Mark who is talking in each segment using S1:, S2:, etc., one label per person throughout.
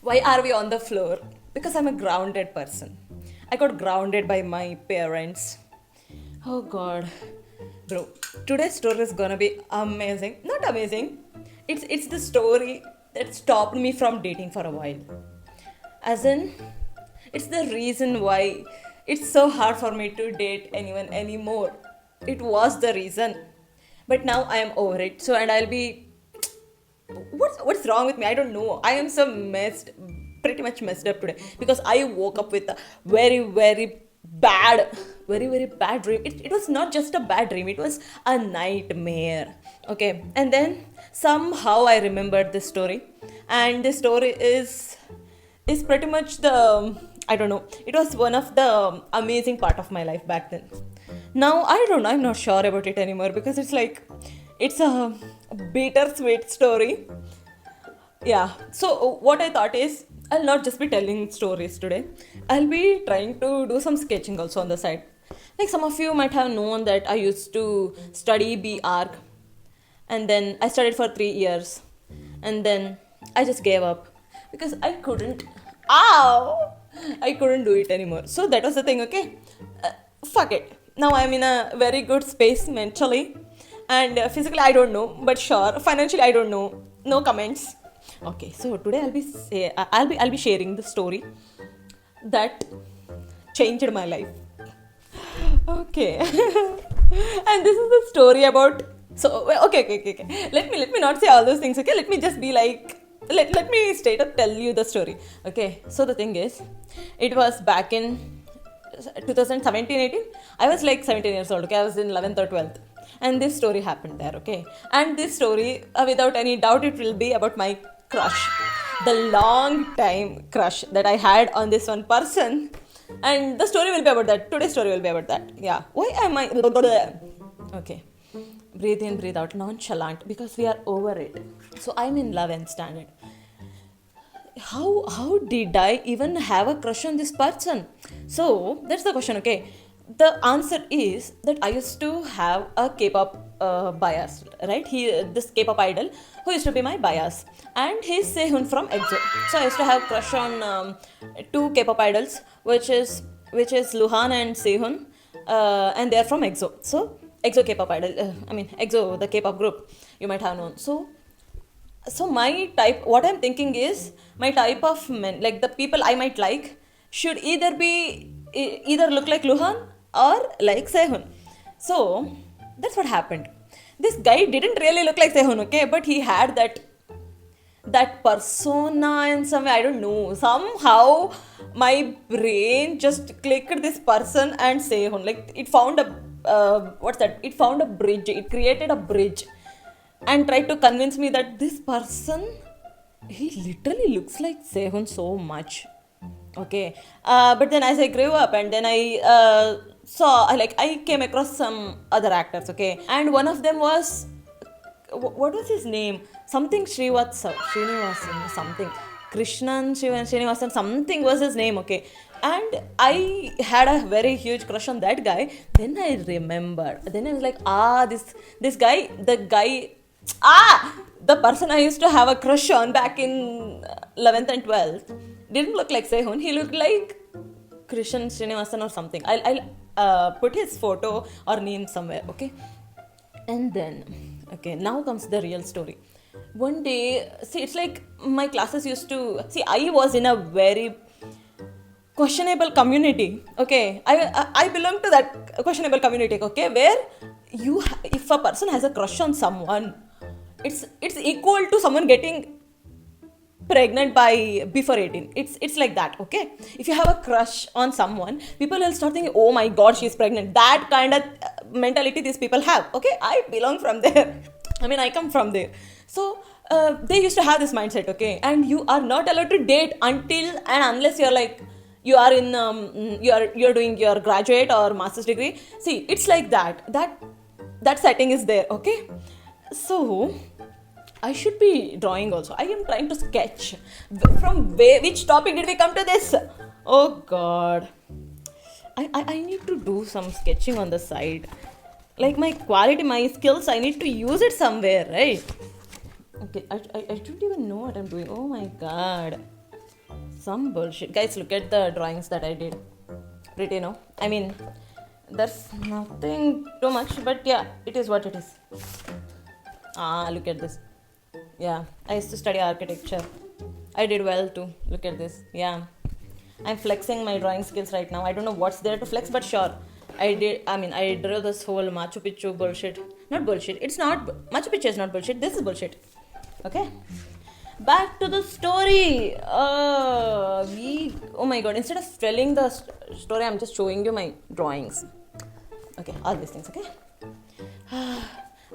S1: Why are we on the floor? Because I'm a grounded person. I got grounded by my parents. Oh god. Bro, today's story is gonna be amazing. Not amazing. It's the story that stopped me from dating for a while. As in, it's the reason why it's so hard for me to date anyone anymore. It was the reason. But now I am over it. So and I'll be what's wrong with me? I don't know. I am so messed, pretty much messed up today because I woke up with a bad very bad dream. It was not just a bad dream, it was a nightmare. Okay, and then somehow I remembered this story, and this story is pretty much the I don't know, it was one of the amazing part of my life back then. Now I don't know, I'm not sure about it anymore because it's like it's a bittersweet story. Yeah, so what I thought is I'll not just be telling stories today, I'll be trying to do some sketching also on the side. Like some of you might have known that I used to study B arc, and then I studied for 3 years, and then I just gave up because I couldn't. Ow! I couldn't do it anymore. So that was the thing. Okay, fuck it. Now I'm in a very good space mentally, and physically I don't know, but sure, financially I don't know. No comments. Okay, so today I'll be sharing the story that changed my life. Okay, and this is the story about. So okay. Let me not say all those things. Okay, let me just be like. Let me straight up tell you the story. Okay, so the thing is, it was back in 2017-18. I was like 17 years old. Okay, I was in 11th or 12th, and this story happened there. Okay, and this story, without any doubt, it will be about my crush, the long time crush that I had on this one person, and the story will be about that. Today's story will be about that. Yeah. Why am I? Okay. Breathe in, breathe out, nonchalant because we are over it. So I'm in 11th standard. How did I even have a crush on this person? So that's the question. Okay, the answer is that I used to have a K-pop bias, right? This K-pop idol who used to be my bias, and he's Sehun from EXO. So I used to have crush on two K-pop idols, which is Luhan and Sehun, and they're from EXO. So EXO K-pop idol, EXO, the K-pop group, you might have known. So my type, what I'm thinking is my type of men, like the people I might like, should either look like Luhan or like Sehun. So that's what happened. This guy didn't really look like Sehun, okay, but he had that persona in some way. I don't know, somehow my brain just clicked this person and Sehun, like it found a it found a bridge, it created a bridge and tried to convince me that this person, he literally looks like Sehun so much. Okay, but then as I grew up and then I I came across some other actors. Okay, and one of them was, what was his name? Something Srinivasan, something. Srinivasan, something was his name, okay. And I had a very huge crush on that guy. Then I remembered. Then I was like, this guy, the person I used to have a crush on back in 11th and 12th didn't look like Sehun. He looked like Krishan Srinivasan or something. I'll put his photo or name somewhere, okay. And then, okay, now comes the real story. One day, see, it's like my classes used to, see, I was in a very questionable community, okay. I belong to that questionable community, okay, where if a person has a crush on someone, it's equal to someone getting pregnant by before 18. It's like that, okay. If you have a crush on someone, people will start thinking, oh my god, she's pregnant. That kind of mentality these people have, okay. I belong from there. I come from there. So they used to have this mindset, okay. And you are not allowed to date until and unless you're like, you are in you're doing your graduate or master's degree. See, it's like that setting is there, okay. So I should be drawing also. I am trying to sketch. From which topic did we come to this? Oh god. I need to do some sketching on the side. Like my quality, my skills, I need to use it somewhere, right? Okay, I don't even know what I'm doing. Oh my god. Some bullshit. Guys, look at the drawings that I did. Pretty, no? I mean, there's nothing too much, but yeah, it is what it is. Look at this. Yeah, I used to study architecture. I did well too. Look at this. Yeah. I'm flexing my drawing skills right now. I don't know what's there to flex, but sure. I drew this whole Machu Picchu bullshit. Not bullshit. It's not. Machu Picchu is not bullshit. This is bullshit. Okay. Back to the story. Oh my god. Instead of telling the story, I'm just showing you my drawings. Okay. All these things. Okay.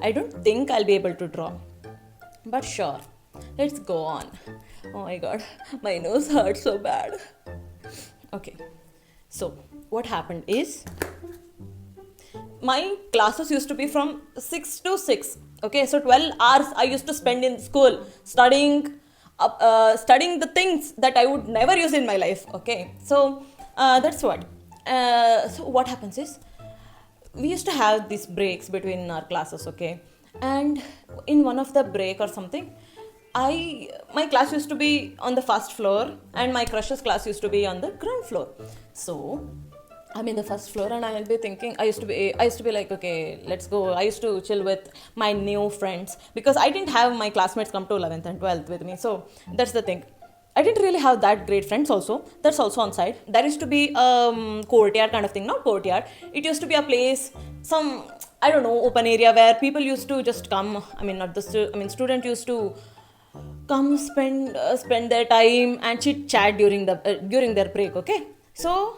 S1: I don't think I'll be able to draw. But sure. Let's go on. Oh my god. My nose hurts so bad. Okay. So, what happened is, my classes used to be from 6 to 6. Okay, so 12 hours I used to spend in school studying the things that I would never use in my life. Okay, so that's what. So what happens is, we used to have these breaks between our classes. Okay, and in one of the break or something, my class used to be on the first floor and my crush's class used to be on the ground floor. So I'm in the first floor and I'll be thinking, I used to be like, okay, let's go. I used to chill with my new friends because I didn't have my classmates come to 11th and 12th with me. So that's the thing. I didn't really have that great friends also. That's also on side. There used to be courtyard kind of thing. Not courtyard. It used to be a place, some, I don't know, open area where people used to just come. Student used to come spend their time and chit chat during their break. Okay, so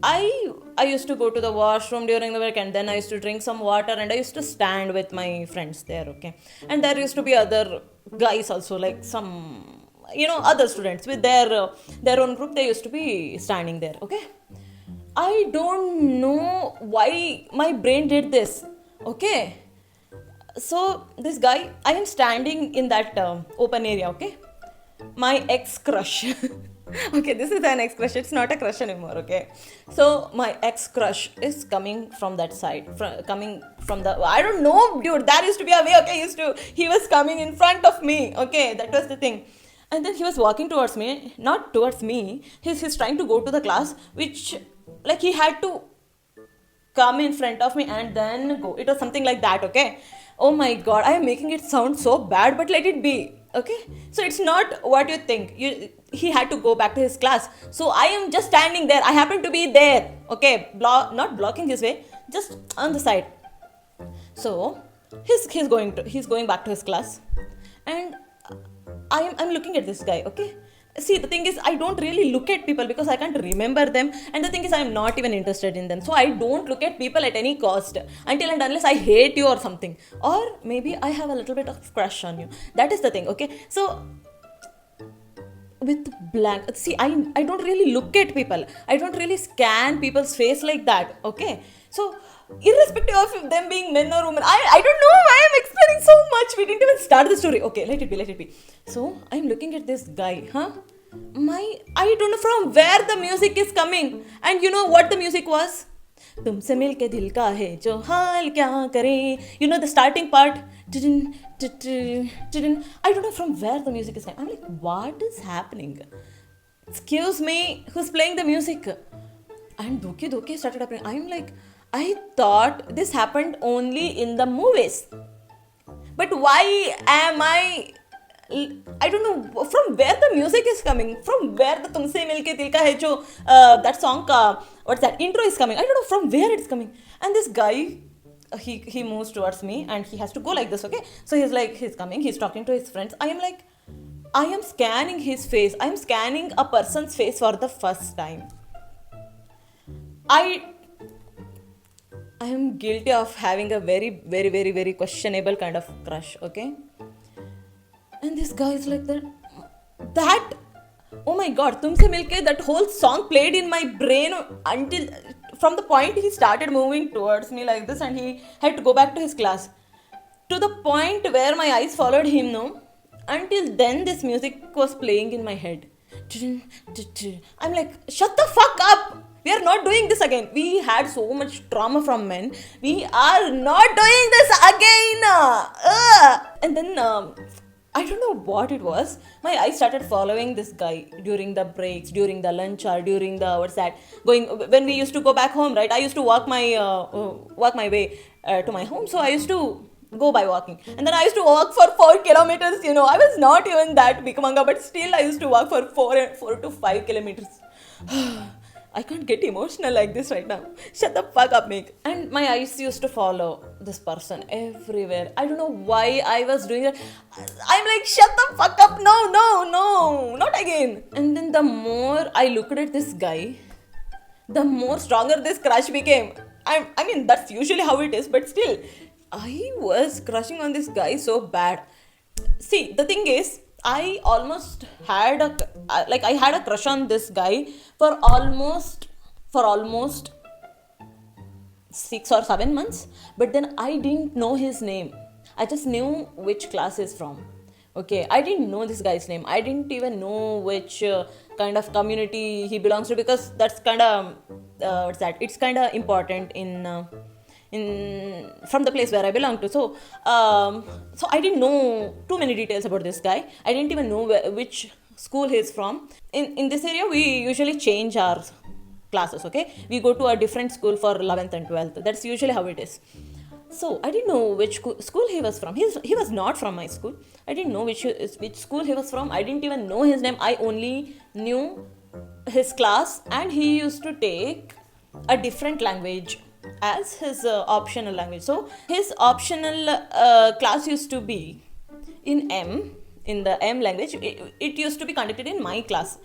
S1: I used to go to the washroom during the break and then I used to drink some water and I used to stand with my friends there. Okay, and there used to be other guys also, like some other students with their own group. They used to be standing there. Okay, I don't know why my brain did this. Okay, so this guy, I am standing in that open area. Okay, my ex-crush. Okay, this is an ex-crush. It's not a crush anymore. Okay, so my ex-crush is coming from that side, coming from the, I don't know, dude. There used to be a way. Okay, he was coming in front of me. Okay, that was the thing. And then he was walking towards me, not towards me. He's trying to go to the class, which, like, he had to come in front of me and then go. It was something like that. Okay. Oh my god, I am making it sound so bad, but let it be. Okay, so it's not what you think. He had to go back to his class, so I am just standing there. I happen to be there. Okay, not blocking his way, just on the side. So he's going back to his class, and I'm looking at this guy. Okay, see, the thing is, I don't really look at people because I can't remember them, and the thing is, I'm not even interested in them. So I don't look at people at any cost until and unless I hate you or something, or maybe I have a little bit of crush on you. That is the thing. Okay, so with blank, see, I don't really look at people. I don't really scan people's face like that. Okay, so irrespective of them being men or women, I don't know why I'm explaining so much. We didn't even start the story. Okay, let it be. So I'm looking at this guy. I don't know from where the music is coming. And you know what the music was? तुमसे मिलके दिल का है जो हाल क्या करे. You know the starting part. I don't know from where the music is coming. I'm like, what is happening? Excuse me, who's playing the music? And Doki started happening. I'm like, I thought this happened only in the movies. But why am I don't know from where the music is coming. From where the Tumse Milke Dil Ka Hai jo that song ka, what's that intro is coming. I don't know from where it's coming. And this guy, he moves towards me and he has to go like this. Okay, so he's coming, he's talking to his friends. I am scanning his face. I am scanning a person's face for the first time. I am guilty of having a very, very, very, very questionable kind of crush. Okay, and this guy is like that. Oh my god, Tumse Milke, that whole song played in my brain until from the point he started moving towards me like this and he had to go back to his class. To the point where my eyes followed him, no? Until then, this music was playing in my head. I'm like, shut the fuck up! We are not doing this again. We had so much trauma from men. We are not doing this again! And then I don't know what it was. My eyes started following this guy during the breaks, during the lunch, or during the what's that? Going when we used to go back home, right? I used to walk my way to my home, so I used to go by walking, and then I used to walk for 4 kilometers. I was not even that big manga, but still I used to walk for 4 to 5 kilometers. I can't get emotional like this right now. Shut the fuck up, Meg. And my eyes used to follow this person everywhere. I don't know why I was doing that. I'm like, shut the fuck up. No, no, no, not again. And then the more I looked at this guy, the more stronger this crush became. I mean, that's usually how it is, but still, I was crushing on this guy so bad. See, the thing is, I almost had I had a crush on this guy for almost 6 or 7 months, but then I didn't know his name. I just knew which class he's from. Okay, I didn't know this guy's name. I didn't even know which kind of community he belongs to, because that's kind of what's that? It's kind of important in from the place where I belong to. So I didn't know too many details about this guy. I didn't even know which school he's from. In this area, we usually change our classes. Okay, we go to a different school for 11th and 12th. That's usually how it is. So I didn't know which school he was from. He was not from my school. I didn't know which school he was from. I didn't even know his name. I only knew his class, and he used to take a different language as his optional language. So his optional class used to be in the M language. It used to be conducted in my class.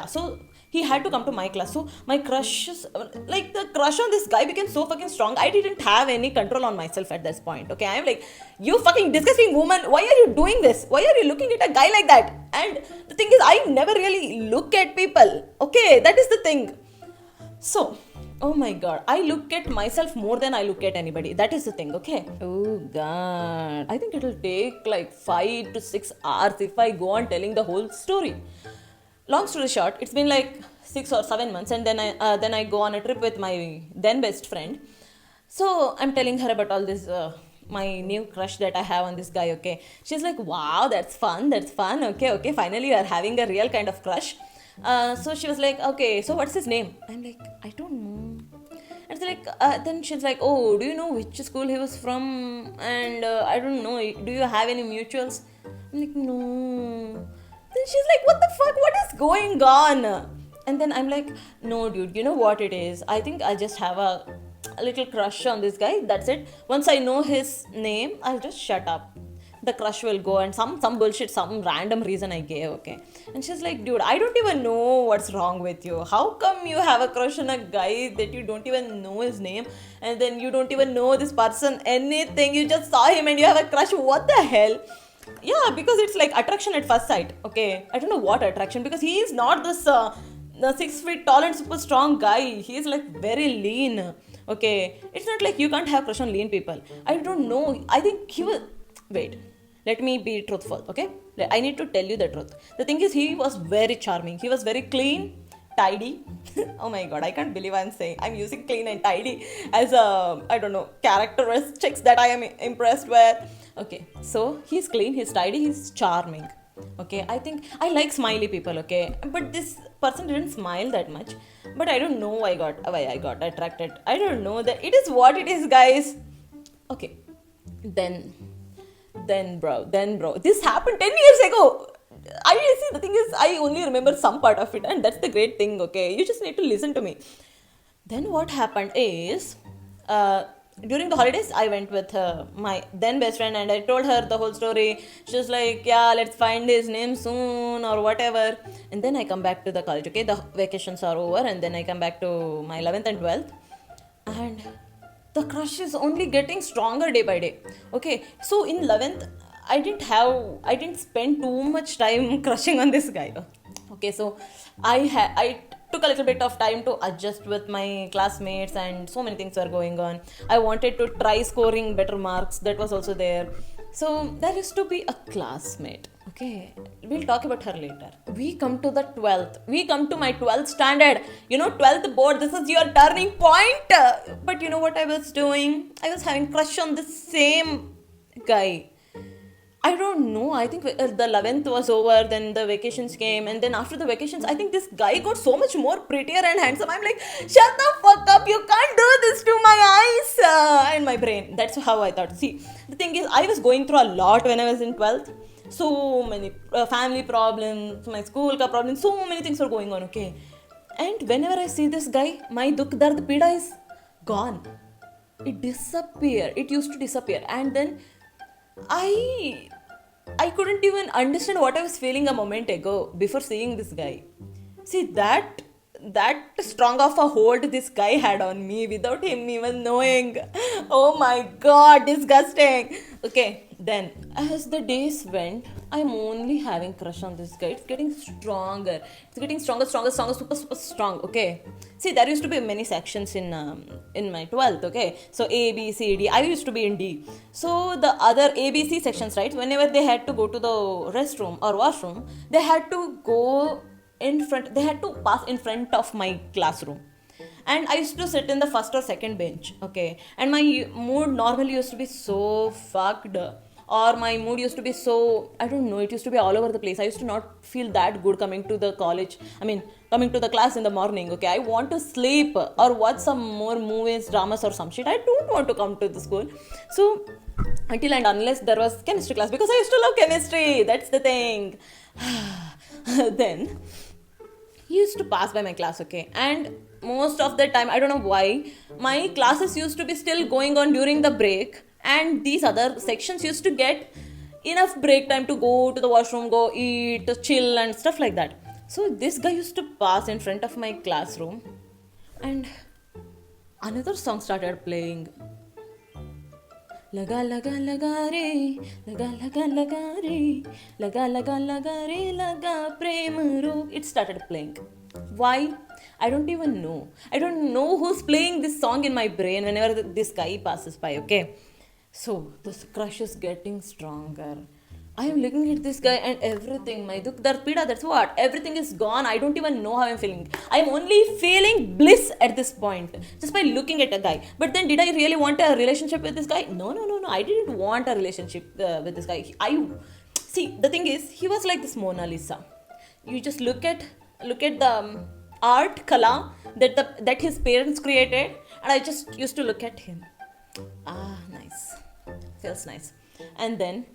S1: So he had to come to my class. So my the crush on this guy became so fucking strong. I didn't have any control on myself at this point. Okay, I'm like, you fucking disgusting woman, why are you doing this? Why are you looking at a guy like that? And the thing is, I never really look at people. Okay, that is the thing. So, oh my god, I look at myself more than I look at anybody. That is the thing, okay? Oh god, I think it'll take like 5 to 6 hours if I go on telling the whole story. Long story short, it's been like 6 or 7 months, and then I go on a trip with my then best friend. So I'm telling her about all this, my new crush that I have on this guy. Okay, she's like, wow, that's fun. Okay, finally you are having a real kind of crush. So she was like, okay, so what's his name? I'm like, I don't know. And then she's like, oh, do you know which school he was from? And I don't know, do you have any mutuals? I'm like, no. Then she's like, what the fuck? What is going on? And then I'm like, no, dude, you know what it is? I think I just have a little crush on this guy. That's it. Once I know his name, I'll just shut up. The crush will go, and some bullshit, some random reason I gave. Okay. And she's like, dude, I don't even know what's wrong with you. How come you have a crush on a guy that you don't even know his name, and then you don't even know this person anything? You just saw him and you have a crush. What the hell? Yeah, because it's like attraction at first sight. Okay, I don't know what attraction, because he is not this 6 feet tall and super strong guy. He is like very lean. Okay, it's not like you can't have crush on lean people. I don't know. I think he was. Wait, let me be truthful. Okay, I need to tell you the truth. The thing is, he was very charming. He was very clean, tidy. Oh my god, I can't believe I'm using clean and tidy as a, I don't know, characteristics that I am impressed with. Okay, so he's clean, he's tidy, he's charming. Okay, I think I like smiley people. Okay, but this person didn't smile that much. But I don't know why I got attracted. I don't know, that it is what it is, guys. Okay, then bro, this happened 10 years ago. The thing is, I only remember some part of it, and that's the great thing. Okay, you just need to listen to me. Then what happened is, during the holidays, I went with my then best friend, and I told her the whole story. She was like, yeah, let's find his name soon or whatever. And then I come back to the college. Okay, the vacations are over, and then I come back to my 11th and 12th, and the crush is only getting stronger day by day. Okay, so in 11th, I didn't spend too much time crushing on this guy. Okay, so I took a little bit of time to adjust with my classmates, and so many things were going on. I wanted to try scoring better marks. That was also there. So there used to be a classmate. Okay, we'll talk about her later. We come to the 12th. We come to my 12th standard. 12th board. This is your turning point. But you know what I was doing? I was having crush on the same guy. I don't know. I think the 11th was over, then the vacations came, and then after the vacations, I think this guy got so much more prettier and handsome. I'm like, shut the fuck up! You can't do this to my eyes and my brain. That's how I thought. See, the thing is, I was going through a lot when I was in 12th. So many family problems, my school ka problems, so many things were going on. Okay, and whenever I see this guy, my dukh dard pida is gone. It disappeared. It used to disappear, and then I I couldn't even understand what I was feeling a moment ago before seeing this guy. See that strong of a hold this guy had on me without him even knowing. Oh my god, disgusting. Okay, then as the days went, I'm only having crush on this guy. It's getting stronger. It's getting stronger, super, super strong. Okay. See, there used to be many sections in my 12th. Okay. So A, B, C, D. I used to be in D. So the other A, B, C sections, right? Whenever they had to go to the restroom or washroom, they had to go in front. They had to pass in front of my classroom. And I used to sit in the first or second bench. Okay. And my mood normally used to be so fucked, or my mood used to be so, I don't know, it used to be all over the place. I used to not feel that good coming to the college. I mean, coming to the class in the morning. Okay, I want to sleep or watch some more movies, dramas, or some shit. I don't want to come to the school. So until and unless there was chemistry class, because I used to love chemistry. That's the thing. Then he used to pass by my class. Okay, and most of the time, I don't know why, my classes used to be still going on during the break, and these other sections used to get enough break time to go to the washroom, go eat, chill, and stuff like that. So this guy used to pass in front of my classroom, and another song started playing. Laga laga laga re, laga laga laga re, laga laga laga re, laga prem ro. It started playing. Why? I don't even know. I don't know who's playing this song in my brain whenever this guy passes by. Okay, so this crush is getting stronger. I am looking at this guy and everything, my dukh dard pida, that's what. Everything is gone. I don't even know how I'm feeling. I'm only feeling bliss at this point just by looking at a guy. But then, did I really want a relationship with this guy? No. I didn't want a relationship with this guy. I see. The thing is, he was like this Mona Lisa. You just look at the art kala that his parents created, and I just used to look at him. Ah, nice. Feels nice. And then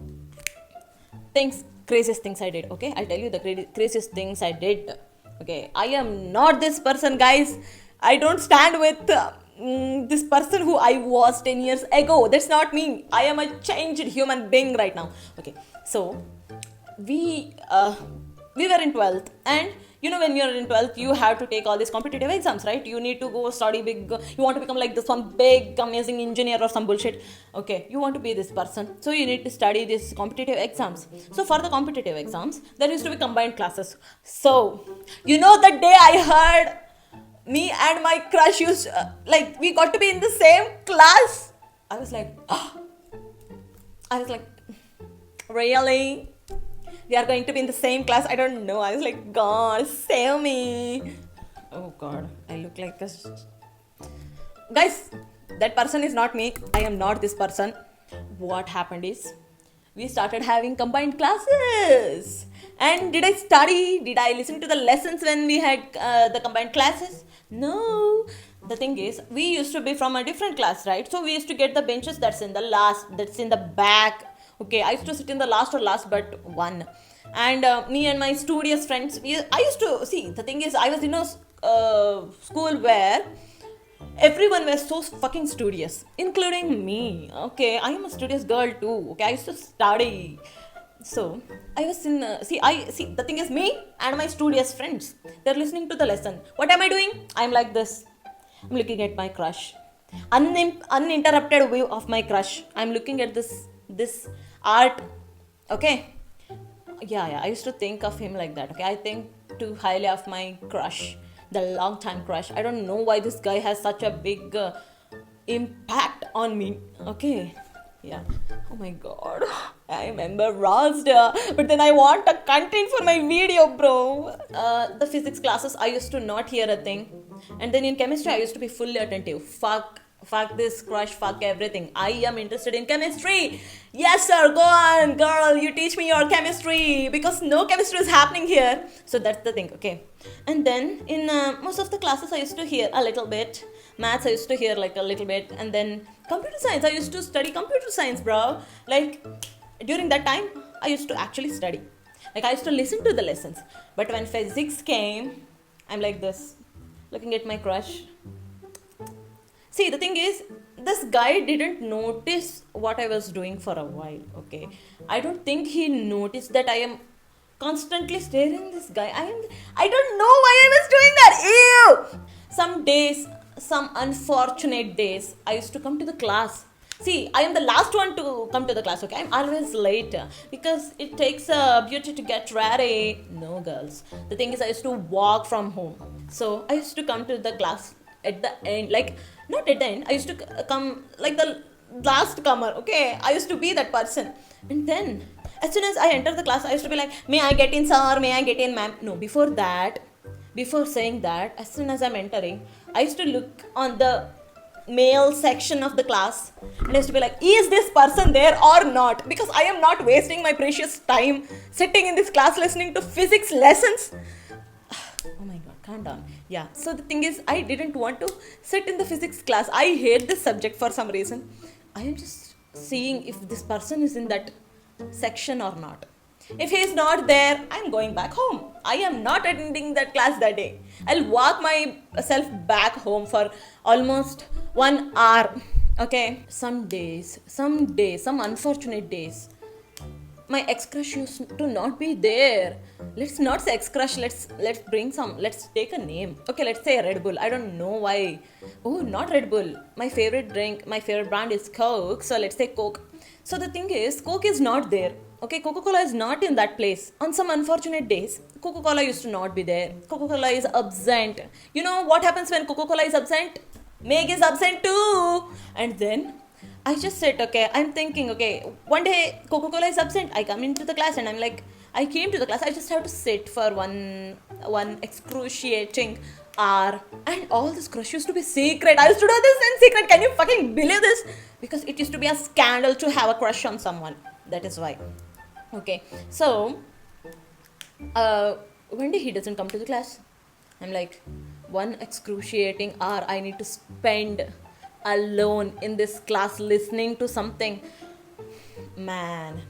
S1: craziest things I did. Okay, I'll tell you the craziest things I did. Okay, I am not this person, guys. I don't stand with this person who I was 10 years ago. That's not me. I am a changed human being right now. Okay, so we were in 12th, and you know, when you're in 12th, you have to take all these competitive exams, right? You need to go study big. You want to become like this one big, amazing engineer or some bullshit. Okay, you want to be this person. So you need to study these competitive exams. So for the competitive exams, there used to be combined classes. So, you know, the day I heard me and my crush we got to be in the same class, I was like, really? We are going to be in the same class? I don't know. I was like, God, save me. Oh God, I look like a... Guys, that person is not me. I am not this person. What happened is, we started having combined classes. And did I study? Did I listen to the lessons when we had the combined classes? No. The thing is, we used to be from a different class, right? So we used to get the benches that's in the back. Okay, I used to sit in the last but one. And me and my studious friends, I used to, see, the thing is, I was in a school where everyone was so fucking studious, including me. Okay, I am a studious girl too. Okay, I used to study. So, I was in, the thing is, me and my studious friends, they're listening to the lesson. What am I doing? I'm like this. I'm looking at my crush. Uninterrupted view of my crush. I'm looking at this art. Okay, yeah, I used to think of him like that. Okay, I think too highly of my crush, the long time crush. I don't know why this guy has such a big impact on me. Okay, yeah. Oh my God, I am embarrassed. But then I want a content for my video, bro. The physics classes, I used to not hear a thing. And then in chemistry, I used to be fully attentive. Fuck Fuck this crush, fuck everything. I am interested in chemistry. Yes, sir, go on, girl, you teach me your chemistry because no chemistry is happening here. So that's the thing, okay. And then in most of the classes, I used to hear a little bit. Maths, I used to hear like a little bit. And then computer science, I used to study computer science, bro. Like during that time, I used to actually study. Like I used to listen to the lessons. But when physics came, I'm like this, looking at my crush. See, the thing is, this guy didn't notice what I was doing for a while, okay? I don't think he noticed that I am constantly staring this guy. I don't know why I was doing that. Ew! Some days, some unfortunate days, I used to come to the class. See, I am the last one to come to the class, okay? I'm always late because it takes a beauty to get ready. No, girls. The thing is, I used to walk from home. So, I used to come to the class at the end, like not at the end, I used to come like the last comer, okay? I used to be that person. And then as soon as I enter the class, I used to be like, may I get in, sir? May I get in, ma'am? No, before that, before saying that, as soon as I'm entering, I used to look on the male section of the class and I used to be like, is this person there or not? Because I am not wasting my precious time sitting in this class listening to physics lessons. Oh my god, calm down. Yeah, so the thing is, I didn't want to sit in the physics class. I hate this subject for some reason. I am just seeing if this person is in that section or not. If he is not there, I'm going back home. I am not attending that class that day. I'll walk myself back home for almost 1 hour. Okay, some days, some unfortunate days, my ex crush used to not be there. Let's not say ex crush. Let's bring some. Let's take a name. Okay, let's say Red Bull. I don't know why. Oh, not Red Bull. My favorite drink, my favorite brand is Coke. So let's say Coke. So the thing is, Coke is not there. Okay, Coca-Cola is not in that place. On some unfortunate days, Coca-Cola used to not be there. Coca-Cola is absent. You know what happens when Coca-Cola is absent? Meg is absent too. And then I just said, okay, I'm thinking, okay, one day Coca-Cola is absent. I come into the class and I'm like, I came to the class. I just have to sit for one excruciating hour. And all this crush used to be secret. I used to do this in secret. Can you fucking believe this? Because it used to be a scandal to have a crush on someone. That is why. Okay, so one day he doesn't come to the class. I'm like, one excruciating hour I need to spend alone in this class listening to something. Man.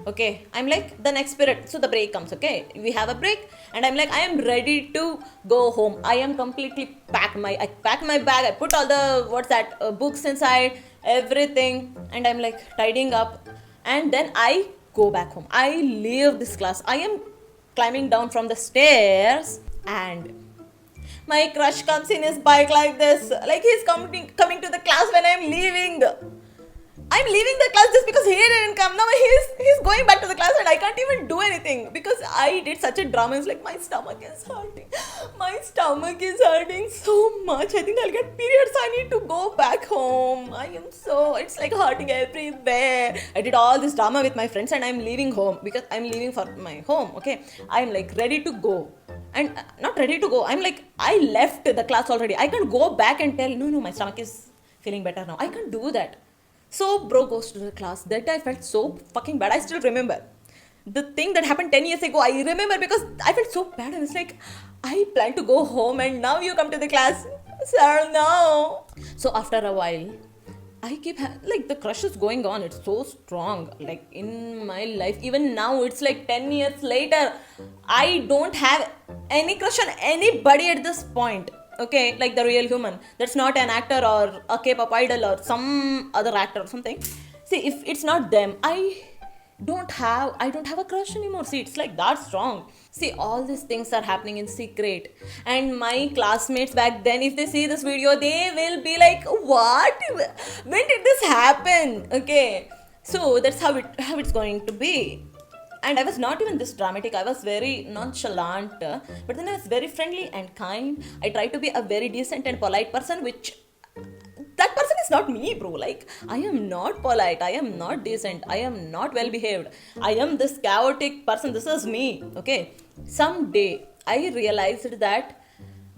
S1: Okay, I'm like the next period. So the break comes, okay? We have a break and I'm like, I am ready to go home. I am completely I packed my bag. I put all the, books inside, everything. And I'm like tidying up. And then I go back home. I leave this class. I am climbing down from the stairs and my crush comes in his bike like this. Like he's coming to the class when I'm leaving. I'm leaving the class just because he didn't come. Now he's going back to the class and I can't even do anything because I did such a drama. It's like my stomach is hurting. My stomach is hurting so much. I think I'll get periods. I need to go back home. It's like hurting everywhere. I did all this drama with my friends and I'm leaving home because I'm leaving for my home. Okay, I'm like ready to go. And not ready to go. I'm like, I left the class already. I can't go back and tell, no, my stomach is feeling better now. I can't do that. So bro goes to the class. That I felt so fucking bad. I still remember. The thing that happened 10 years ago, I remember because I felt so bad. I was like, I planned to go home and now you come to the class. Sir, no. So after a while, I keep like the crush is going on. It's so strong. Like in my life, even now, it's like 10 years later, I don't have any crush on anybody at this point. Okay, like the real human. That's not an actor or a K-pop idol or some other actor or something. See, if it's not them, I don't have a crush anymore. See, it's like that strong. See, all these things are happening in secret. And my classmates back then, if they see this video, they will be like, what? When did this happen? Okay. So that's how it's going to be. And I was not even this dramatic. I was very nonchalant. But then I was very friendly and kind. I tried to be a very decent and polite person, which that person is not me, bro. Like, I am not polite. I am not decent. I am not well behaved. I am this chaotic person. This is me. Okay. Someday, I realized that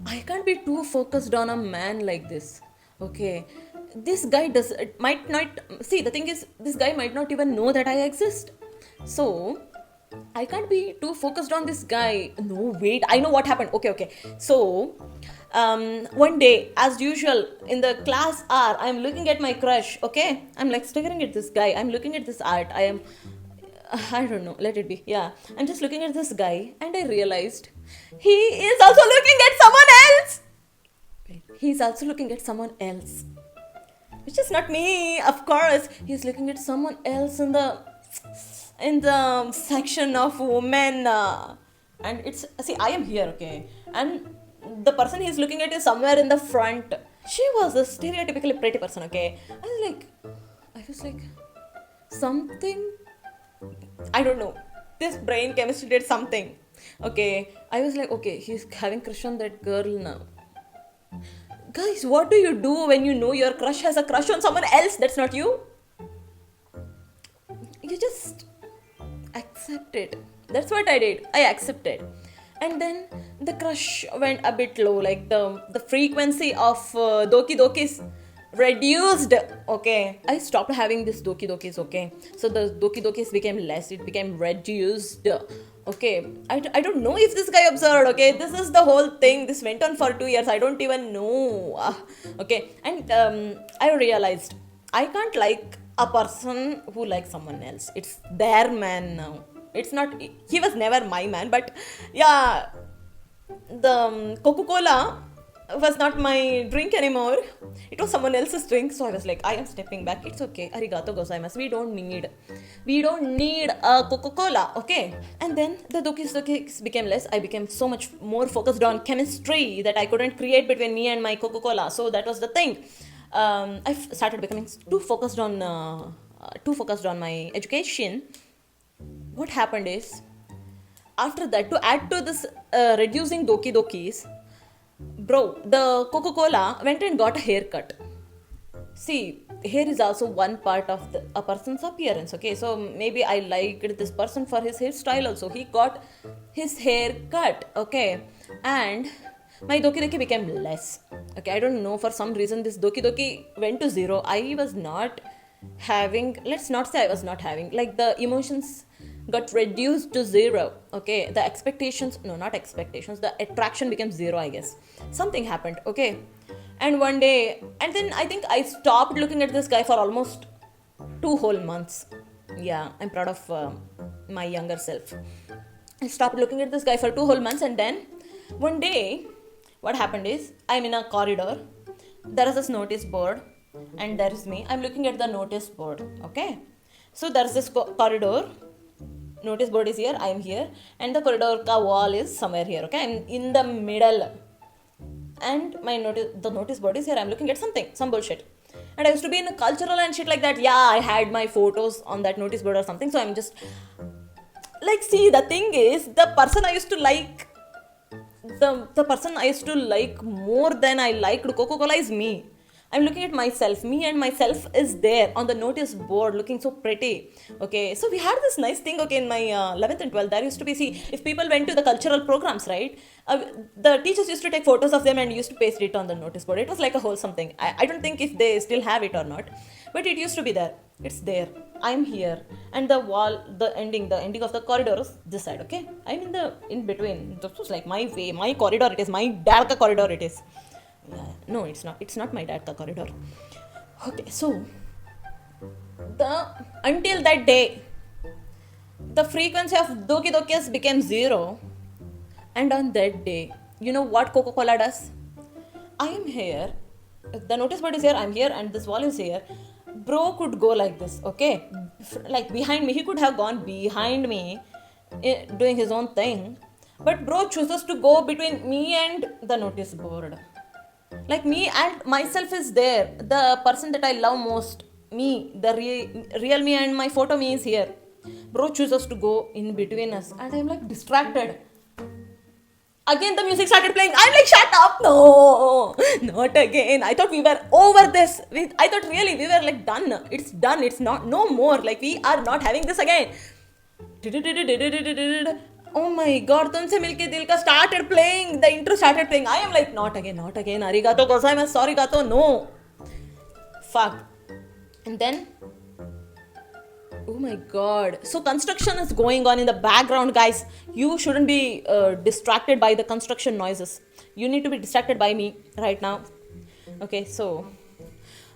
S1: I can't be too focused on a man like this. Okay. this guy does it might not see. The thing is, this guy might not even know that I exist. So I can't be too focused on this guy. No, wait, I know what happened. Okay. So, one day, as usual, in the class hour, I'm looking at my crush. Okay, I'm like staring at this guy. I'm looking at this art. I don't know. Let it be. Yeah, I'm just looking at this guy, and I realized he is also looking at someone else. He's also looking at someone else, which is not me, of course. He's looking at someone else in the section of women, and it's, see, I am here, okay, and the person he's looking at is somewhere in the front. She was a stereotypically pretty person, okay. I was like something, I don't know, this brain chemistry did something. Okay, I was like, okay, he's having crush on that girl now. Guys, what do you do when you know your crush has a crush on someone else that's not you? You just accept it. That's what I did. I accepted. And then the crush went a bit low, like the frequency of doki dokis reduced. Okay, I stopped having this doki dokis. Okay, so the doki dokis became less, it became reduced. Okay, I don't know if this guy observed. Okay, this is the whole thing. This went on for 2 years. I don't even know. Okay, and I realized I can't like a person who likes someone else. It's their man now. It's not, he was never my man, but yeah, the Coca-Cola was not my drink anymore. It was someone else's drink. So I was like, I am stepping back. It's okay. Arigato gozaimasu. We don't need a Coca-Cola. Okay. And then the dokis became less. I became so much more focused on chemistry that I couldn't create between me and my Coca-Cola. So that was the thing. I started becoming too focused on my education. What happened is, after that, to add to this reducing doki dokis, bro, the Coca-Cola went and got a haircut. See, hair is also one part of a person's appearance, okay? So maybe I liked this person for his hairstyle also. He got his hair cut, okay? And my doki doki became less. Okay, I don't know, for some reason this doki doki went to zero. I was not having, let's not say I was not having, like the emotions got reduced to zero. Okay, the expectations, no, not expectations, the attraction became zero, I guess. Something happened, okay. And one day, and then I think I stopped looking at this guy for almost 2 whole months. Yeah, I'm proud of my younger self. I stopped looking at this guy for 2 whole months, and then one day, what happened is, I'm in a corridor, there is this notice board, and there is me. I'm looking at the notice board, okay. So there's this corridor, notice board is here, I am here, and the corridor ka wall is somewhere here, okay. I'm in the middle, and the notice board is here. I'm looking at some bullshit, and I used to be in a cultural and shit like that. Yeah, I had my photos on that notice board or something. So I'm just like, see, the thing is, the person I used to like, the person I used to like more than I liked Coca-Cola is me. I'm looking at myself. Me and myself is there on the notice board, looking so pretty. Okay, so we had this nice thing, okay, in my 11th and 12th. There used to be, see, if people went to the cultural programs, right, the teachers used to take photos of them and used to paste it on the notice board. It was like a wholesome thing. I don't think if they still have it or not, but it used to be there. It's there. I'm here. And the wall, the ending of the corridor is this side, okay? I'm in between. This was like my way, my corridor it is, my dark corridor it is. Yeah, no, it's not my dad ka corridor. Okay, so until that day, the frequency of doki dokis became zero, and on that day, you know what Coca-Cola does? I am here, the notice board is here, I'm here, and this wall is here. Bro could go like this, okay, like behind me. He could have gone behind me doing his own thing, but bro chooses to go between me and the notice board. Like, me and myself is there. The person that I love most, me, the real me and my photo me is here. Bro chooses to go in between us, and I'm like distracted. Again the music started playing. I'm like, shut up, no, not again. I thought we were over this. I thought really we were like done. It's done. It's not, no more. Like, we are not having this again. Oh my god, Tumse Milke Dil Ka started playing. The intro started playing. I am like, not again. Arigato gozaimasu. Sorry gato, no. fuck? And then, oh my god. So construction is going on in the background, guys. You shouldn't be distracted by the construction noises. You need to be distracted by me right now. Okay, so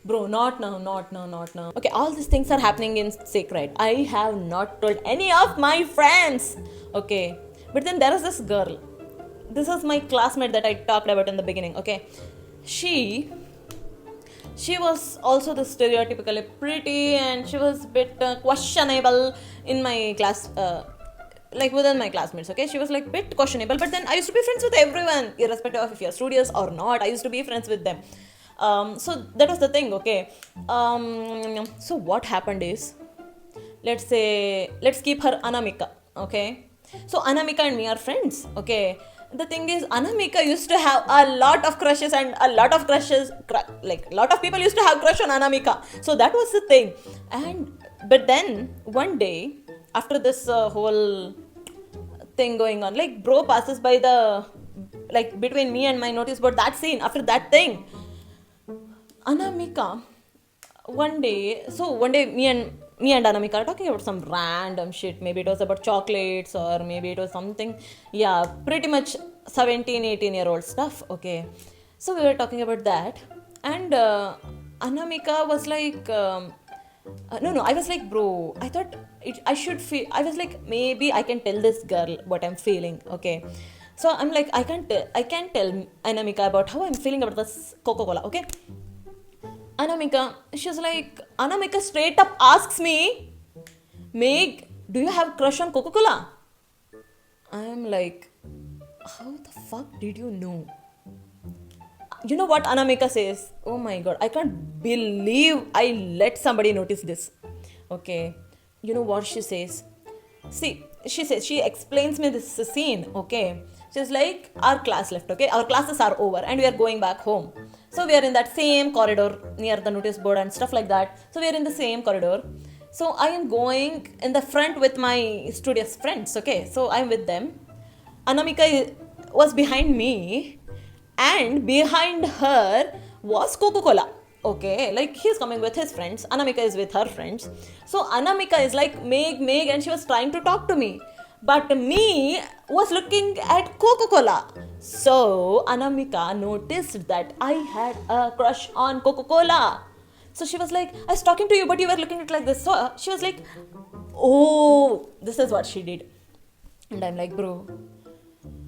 S1: bro, not now, not now, not now. Okay, all these things are happening in secret. I have not told any of my friends. Okay, but then there is this girl. This is my classmate that I talked about in the beginning. Okay, she was also the stereotypically pretty, and she was a bit questionable in my class, like within my classmates. Okay, she was like bit questionable, but then I used to be friends with everyone, irrespective of if you're studious or not. I used to be friends with them. So that was the thing. Okay, so what happened is, let's keep her Anamika. Okay, so Anamika and me are friends. Okay, the thing is, Anamika used to have a lot of crushes, and a lot of crushes, like a lot of people used to have crush on Anamika. So that was the thing. And but then one day, after this whole thing going on, like bro passes by the, like between me and my notice board, that scene, after that thing, Anamika, one day, me and Anamika are talking about some random shit. Maybe it was about chocolates, or maybe it was something, yeah, pretty much 17, 18-year-old stuff. Okay, so we were talking about that, and Anamika was like, no, I was like, bro, I thought I should feel, I was like, maybe I can tell this girl what I'm feeling. Okay, so I'm like, I can't tell Anamika about how I'm feeling about this Coca-Cola. Okay, Anamika straight up asks me, Meg, do you have crush on Coca-Cola? I'm like, how the fuck did you know? You know what Anamika says? Oh my god, I can't believe I let somebody notice this. Okay, you know what she says? See, she explains me this scene. Okay, she's like, our class left. Okay, our classes are over and we are going back home. So we are in that same corridor near the notice board and stuff like that. So we are in the same corridor. So I am going in the front with my studious friends. Okay, so I'm with them. Anamika was behind me, and behind her was Coca-Cola. Okay, like he's coming with his friends, Anamika is with her friends. So Anamika is like, Meg, and she was trying to talk to me, but me was looking at Coca-Cola. So Anamika noticed that I had a crush on Coca-Cola. So she was like, I was talking to you, but you were looking at it like this. So she was like, oh, this is what she did. And I'm like, bro,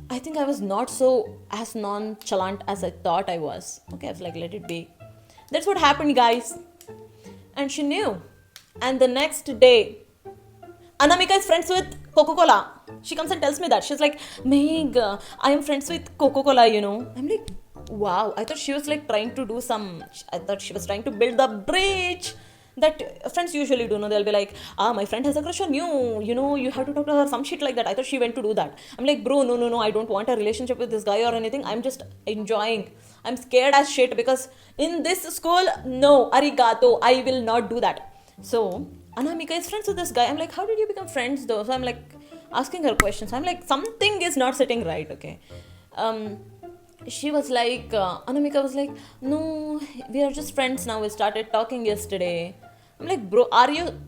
S1: I think I was not so as nonchalant as I thought I was. Okay, I was like, let it be. That's what happened, guys. And she knew. And the next day, Anamika is friends with Coca-Cola. She comes and tells me that. She's like, Meg, I am friends with Coca-Cola, you know. I'm like, wow. I thought she was like trying to do I thought she was trying to build the bridge that friends usually do. No, they'll be like, my friend has a crush on you. You know, you have to talk to her, some shit like that. I thought she went to do that. I'm like, bro, no. I don't want a relationship with this guy or anything. I'm just enjoying. I'm scared as shit because in this school, no, arigato, I will not do that. So Anamika is friends with this guy. I'm like, how did you become friends though? So I'm like asking her questions. I'm like, something is not sitting right. Okay. She was like, Anamika was like, no, we are just friends now. We started talking yesterday. I'm like, bro, are you?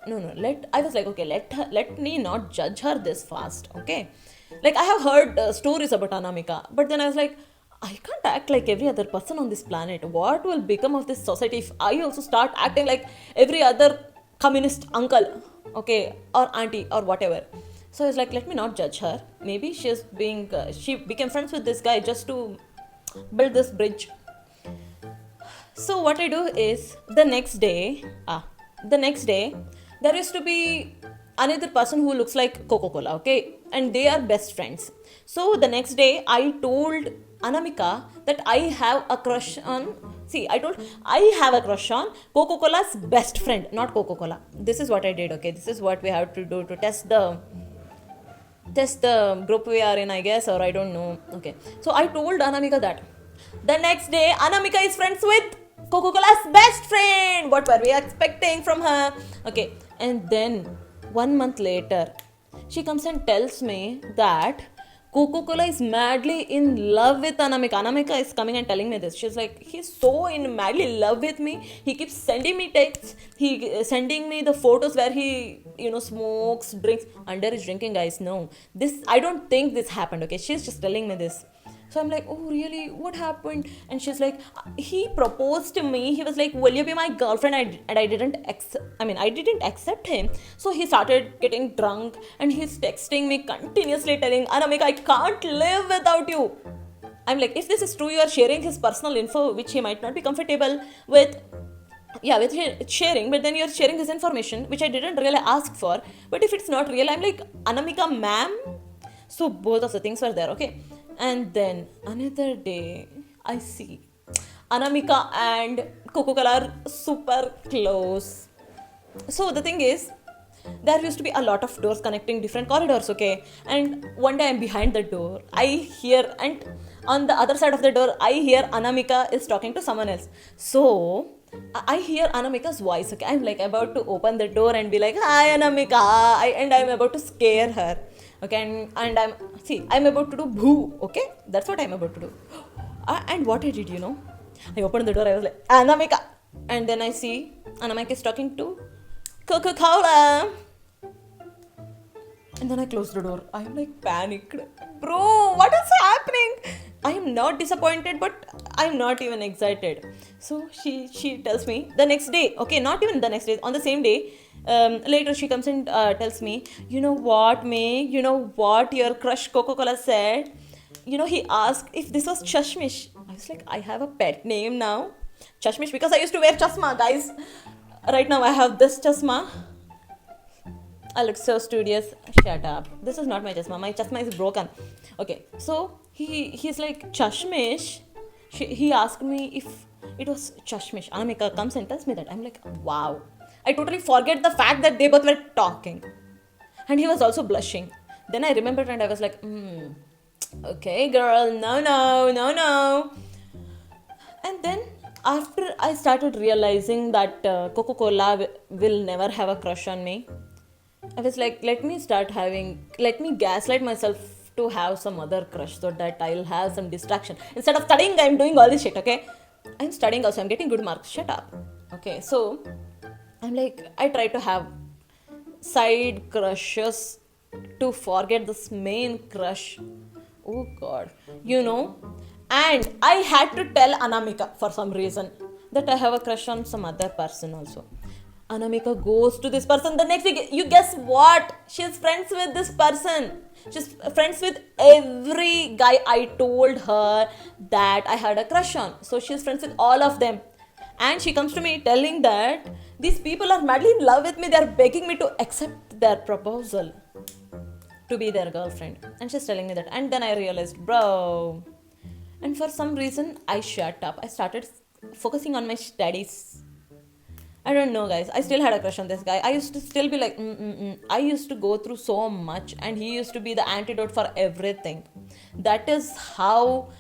S1: No. I was like, okay, let me not judge her this fast. Okay. Like I have heard stories about Anamika, but then I was like, I can't act like every other person on this planet. What will become of this society if I also start acting like every other communist uncle, okay, or auntie or whatever? So I was like, let me not judge her. Maybe she became friends with this guy just to build this bridge. So what I do is the next day, there used to be another person who looks like Coca-Cola, okay, and they are best friends. So the next day, I told Anamika that I have a crush on. I have a crush on Coca-Cola's best friend, not Coca-Cola. This is what I did. Okay, this is what we have to do to test the group we are in, I guess, or I don't know. Okay, so I told Anamika that. The next day, Anamika is friends with Coca-Cola's best friend. What were we expecting from her? Okay, and then 1 month later, she comes and tells me that Coca-Cola is madly in love with Anamika. Anamika is coming and telling me this. She's like, he's so in madly in love with me. He keeps sending me texts. He sending me the photos where he, smokes, drinks. Underage drinking, guys. No, this, I don't think this happened. Okay, she's just telling me this. So I'm like, oh really? What happened? And she's like, he proposed to me. He was like, will you be my girlfriend? And I didn't I didn't accept him. So he started getting drunk and he's texting me continuously telling, Anamika, I can't live without you. I'm like, if this is true, you are sharing his personal info, which he might not be comfortable with. Yeah, with sharing, but then you're sharing his information, which I didn't really ask for. But if it's not real, I'm like, Anamika, ma'am. So both of the things were there, okay? And then another day, I see Anamika and Coca-Cola are super close. So the thing is, there used to be a lot of doors connecting different corridors, okay? And one day I'm behind the door. I hear, and on the other side of the door, I hear Anamika is talking to someone else. So I hear Anamika's voice, okay? I'm like about to open the door and be like, hi Anamika, and I'm about to scare her. Okay, and I'm about to do boo, okay? That's what I'm about to do. And what I did, I opened the door, I was like, Anamika. And then I see Anamika is talking to Coca-Cola. And then I closed the door. I'm like panicked. Bro, what is happening? I am not disappointed, but I'm not even excited. So she tells me the next day, okay, not even the next day, on the same day, later she comes and tells me, you know what, May, you know what your crush Coca-Cola said? He asked if this was Chashmish. I was like, I have a pet name now. Chashmish, because I used to wear chasma, guys. Right now I have this chasma. I look so studious. Shut up. This is not my chasma. My chasma is broken. Okay, so he's like, Chashmish. He asked me if it was Chashmish. Anamika comes and tells me that. I'm like, wow. I totally forget the fact that they both were talking. And he was also blushing. Then I remembered and I was like, okay, girl, no. And then after I started realizing that Coca-Cola will never have a crush on me, I was like, let me gaslight myself to have some other crush so that I'll have some distraction. Instead of studying, I'm doing all this shit, okay? I'm studying also, I'm getting good marks, shut up. Okay, so I'm like, I try to have side crushes to forget this main crush. Oh god, and I had to tell Anamika for some reason that I have a crush on some other person also. Anamika goes to this person the next week. You guess what? She's friends with this person. She's friends with every guy I told her that I had a crush on. So she's friends with all of them. And she comes to me telling that these people are madly in love with me. They're begging me to accept their proposal to be their girlfriend. And she's telling me that. And then I realized, bro. And for some reason, I shut up. I started focusing on my studies. I don't know, guys. I still had a crush on this guy. I used to still be like, I used to go through so much, and he used to be the antidote for everything. That is how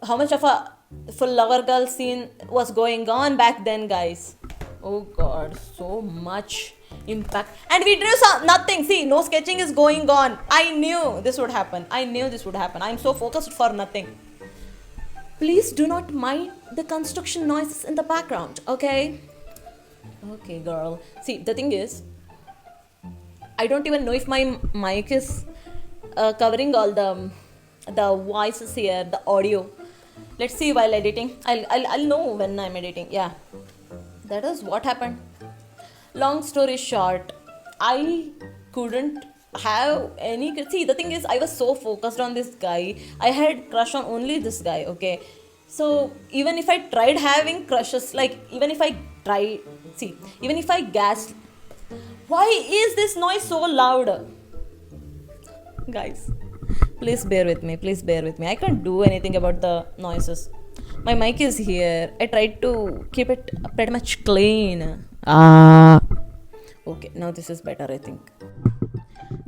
S1: much of a full lover girl scene was going on back then, guys. Oh god, so much impact. And we drew nothing. See, no sketching is going on. I knew this would happen. I'm so focused for nothing. Please do not mind the construction noises in the background, okay? Okay, girl. See, the thing is, I don't even know if my mic is covering all the voices here, the audio. Let's see while editing. I'll know when I'm editing. Yeah, that is what happened. Long story short, I couldn't have any. See, the thing is, I was so focused on this guy. I had crush on only this guy. Okay, so even if I tried having crushes, even if I gasped, why is this noise so loud? Guys, please bear with me. I can't do anything about the noises. My mic is here. I tried to keep it pretty much clean. Okay, now this is better, I think.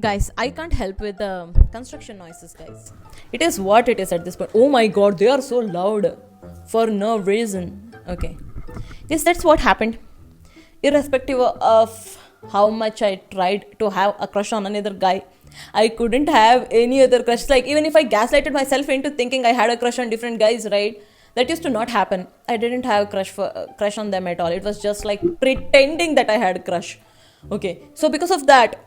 S1: Guys, I can't help with the construction noises, guys. It is what it is at this point. Oh my god, they are so loud for no reason. Okay. Yes, that's what happened. Irrespective of how much I tried to have a crush on another guy, I couldn't have any other crush. Like, even if I gaslighted myself into thinking I had a crush on different guys, right? That used to not happen. I didn't have crush on them at all. It was just like pretending that I had a crush. Okay, so because of that,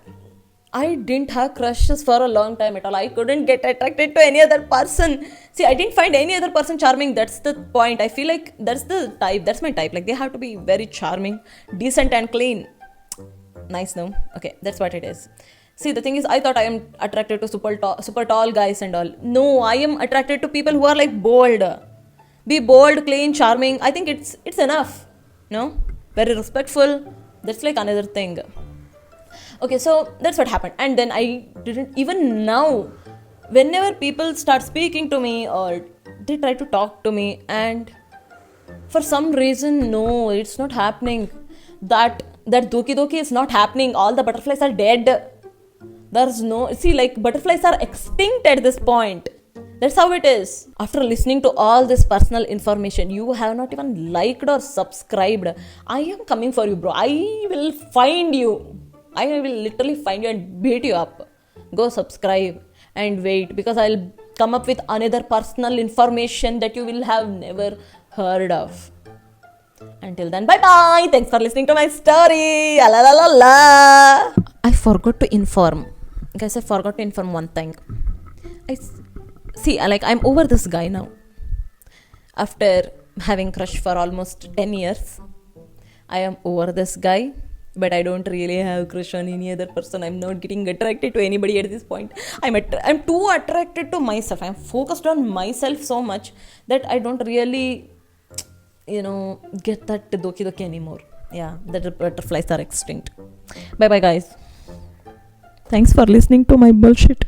S1: I didn't have crushes for a long time at all. I couldn't get attracted to any other person. See, I didn't find any other person charming. That's the point. I feel like that's the type. That's my type. Like, they have to be very charming, decent, and clean. Nice, no? Okay, that's what it is. See, the thing is, I thought I am attracted to super tall guys and all. No, I am attracted to people who are like bold. Be bold, clean, charming. I think it's enough. No, very respectful. That's like another thing. Okay, so that's what happened. And then I didn't, even now, whenever people start speaking to me or they try to talk to me, and for some reason, no, it's not happening. That doki doki is not happening. All the butterflies are dead. There's no, see, like, butterflies are extinct at this point. That's how it is. After listening to all this personal information, you have not even liked or subscribed. I am coming for you, bro. I will find you. I will literally find you and beat you up. Go subscribe and wait, because I'll come up with another personal information that you will have never heard of. Until then, bye bye. Thanks for listening to my story. La la la la. I forgot to inform. Guys, I forgot to inform one thing. See, like, I'm over this guy now. After having crush for almost 10 years, I am over this guy. But I don't really have crush on any other person. I'm not getting attracted to anybody at this point. I'm too attracted to myself. I'm focused on myself so much that I don't really, get that doki doki anymore. Yeah, the butterflies are extinct. Bye bye, guys. Thanks for listening to my bullshit.